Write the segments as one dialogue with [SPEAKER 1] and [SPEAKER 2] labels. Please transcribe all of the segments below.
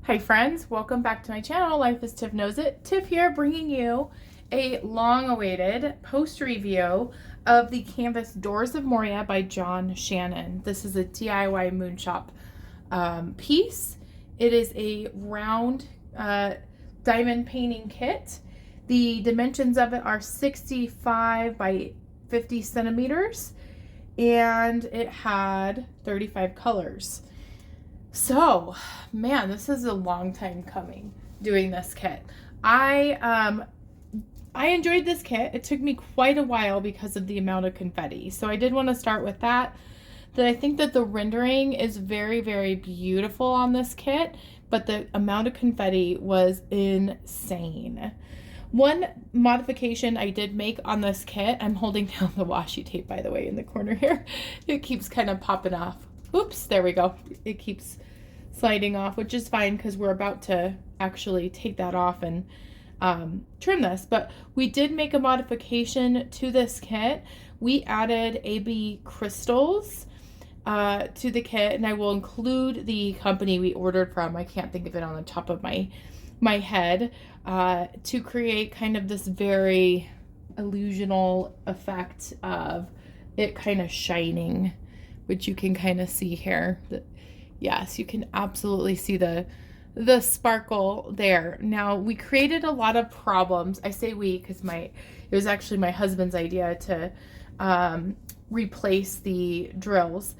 [SPEAKER 1] Hi friends, welcome back to my channel, Life is Tiff Knows It. Tiff here bringing you a long-awaited post review of the canvas Doors of Moria by Shannon. This is a DIY moonshop piece. It is a round diamond painting kit. The dimensions of it are 65 by 50 centimeters and it had 35 colors. So, man, this is a long time coming doing this kit. I enjoyed this kit. It took me quite a while because of the amount of confetti. So I did want to start with that. That I think that the rendering is very, very beautiful on this kit, but the amount of confetti was insane. One modification I did make on this kit, I'm holding down the washi tape, by the way, in the corner here. It keeps kind of popping off. Oops, there we go. It keeps sliding off, which is fine because we're about to actually take that off and trim this. But we did make a modification to this kit. We added AB crystals to the kit, and I will include the company we ordered from. I can't think of it on the top of my head, to create kind of this very illusional effect of it kind of shining, which you can kind of see here. Yes, you can absolutely see the sparkle there. Now, we created a lot of problems. I say we because it was actually my husband's idea to replace the drills.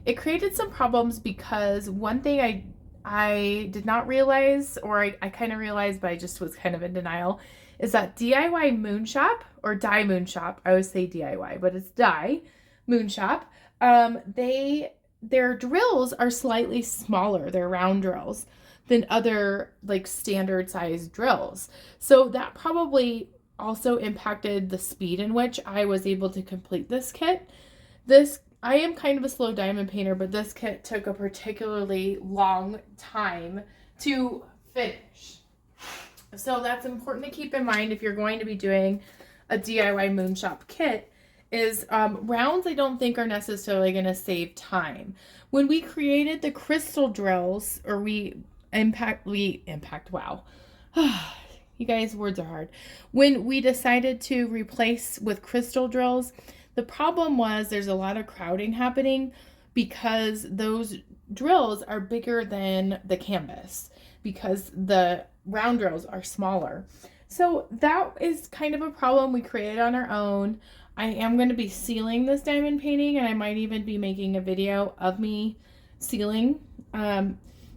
[SPEAKER 1] It created some problems because one thing I did not realize, or I kind of realized, but I just was kind of in denial, is that DIYmoonshop, or DIYmoonshop, I always say DIY, but it's DIYmoonshop, their drills are slightly smaller, they're round drills, than other like standard size drills. So that probably also impacted the speed in which I was able to complete this kit. I am kind of a slow diamond painter, but this kit took a particularly long time to finish. So that's important to keep in mind if you're going to be doing a DIY moonshop kit, is rounds I don't think are necessarily going to save time. When we created the crystal drills, or wow. You guys, words are hard. When we decided to replace with crystal drills, the problem was there's a lot of crowding happening because those drills are bigger than the canvas because the round drills are smaller. So that is kind of a problem we created on our own. I am going to be sealing this diamond painting, and I might even be making a video of me sealing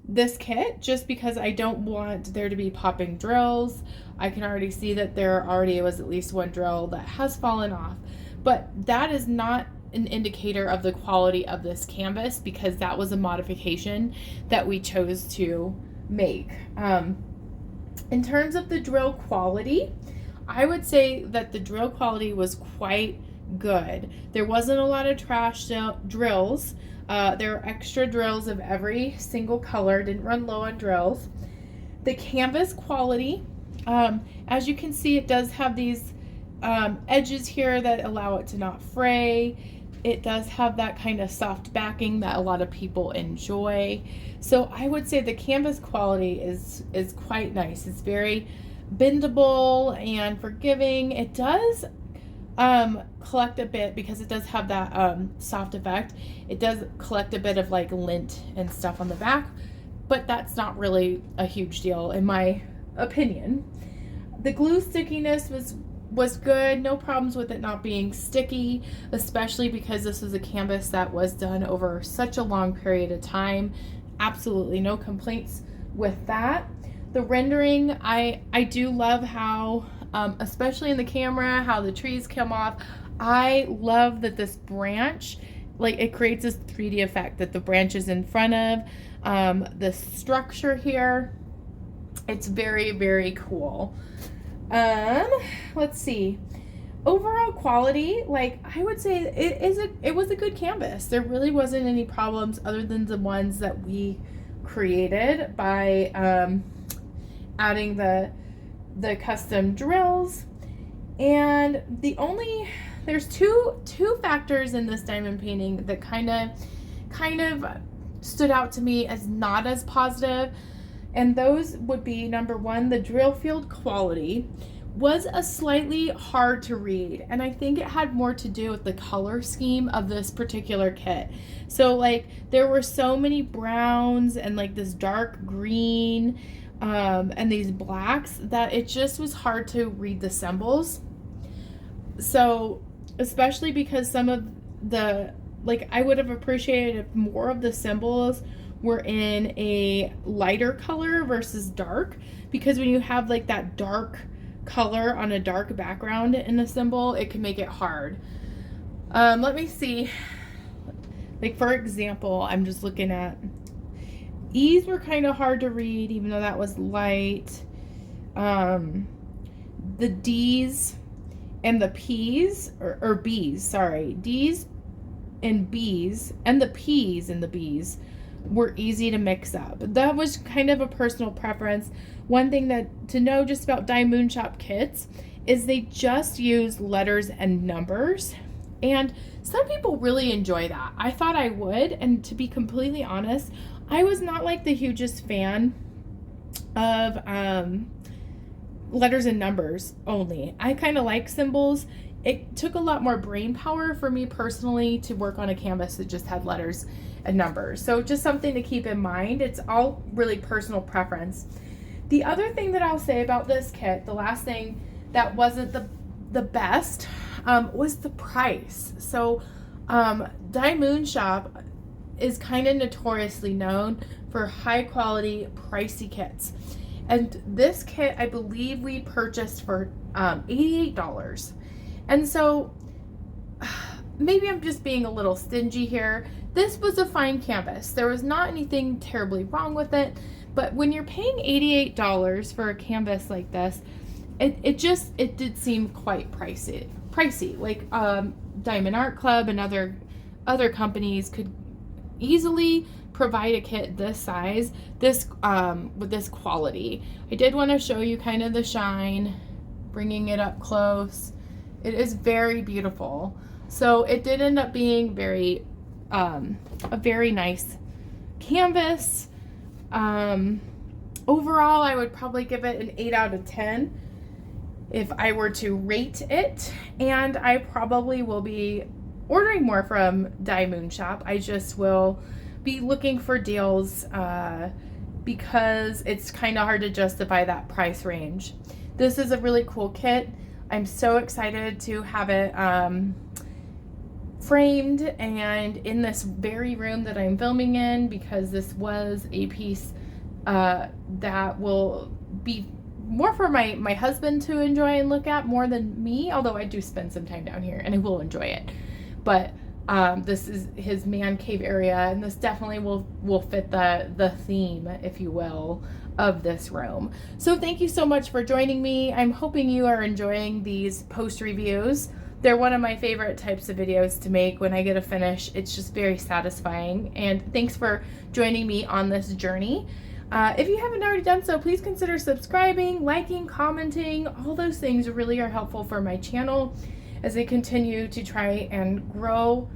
[SPEAKER 1] this kit, just because I don't want there to be popping drills. I can already see that there already was at least one drill that has fallen off, but that is not an indicator of the quality of this canvas because that was a modification that we chose to make. In terms of the drill quality, I would say that the drill quality was quite good. There wasn't a lot of trash drills. There were extra drills of every single color, didn't run low on drills. The canvas quality, as you can see, it does have these edges here that allow it to not fray. It does have that kind of soft backing that a lot of people enjoy. So I would say the canvas quality is quite nice. It's very bendable and forgiving. It does collect a bit because it does have that soft effect. It does collect a bit of like lint and stuff on the back, but that's not really a huge deal in my opinion. The glue stickiness was good. No problems with it not being sticky, especially because this is a canvas that was done over such a long period of time. Absolutely no complaints with that. The rendering, I do love how, especially in the camera, how the trees come off. I love that this branch, like, it creates this 3D effect that the branch is in front of the structure here. It's very, very cool. Let's see. Overall quality, like, I would say it was a good canvas. There really wasn't any problems other than the ones that we created by adding the custom drills. And there's two factors in this diamond painting that kind of stood out to me as not as positive. And those would be, number one, the drill field quality was a slightly hard to read, and I think it had more to do with the color scheme of this particular kit. So like there were so many browns and like this dark green and these blacks that it just was hard to read the symbols. So especially because some of the, like, I would have appreciated if more of the symbols were in a lighter color versus dark, because when you have like that dark color on a dark background in a symbol, it can make it hard. Let me see. Like for example, I'm just looking at E's were kind of hard to read, even though that was light. The D's and the P's, or B's, sorry, D's and B's, and the P's and the B's were easy to mix up. That was kind of a personal preference. One thing that to know just about DIYmoonshop kits is they just use letters and numbers, and some people really enjoy that. I thought I would, and to be completely honest, I was not like the hugest fan of letters and numbers only. I kind of like symbols. It took a lot more brain power for me personally to work on a canvas that just had letters and numbers. So just something to keep in mind. It's all really personal preference. The other thing that I'll say about this kit, the last thing that wasn't the best, was the price. So DIYmoonshop is kind of notoriously known for high quality, pricey kits. And this kit, I believe we purchased for $88. And so maybe I'm just being a little stingy here. This was a fine canvas. There was not anything terribly wrong with it. But when you're paying $88 for a canvas like this, it did seem quite pricey. Like Diamond Art Club and other companies could easily provide a kit this size, with this quality. I did want to show you kind of the shine, bringing it up close. It is very beautiful. So it did end up being a very nice canvas. Overall, I would probably give it an 8 out of 10 if I were to rate it, and I probably will be ordering more from DIYmoonshop. I just will be looking for deals because it's kind of hard to justify that price range. This is a really cool kit. I'm so excited to have it framed and in this very room that I'm filming in, because this was a piece that will be more for my husband to enjoy and look at more than me, although I do spend some time down here and I will enjoy it. But this is his man cave area, and this definitely will fit the theme, if you will, of this room. So thank you so much for joining me. I'm hoping you are enjoying these post reviews. They're one of my favorite types of videos to make. When I get a finish, it's just very satisfying. And thanks for joining me on this journey. If you haven't already done so, please consider subscribing, liking, commenting. All those things really are helpful for my channel as I continue to try and grow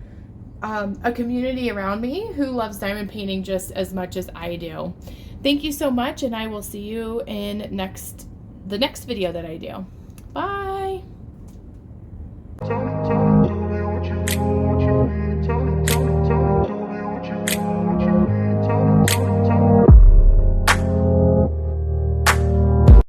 [SPEAKER 1] a community around me who loves diamond painting just as much as I do. Thank you so much, and I will see you in the next video that I do. Bye!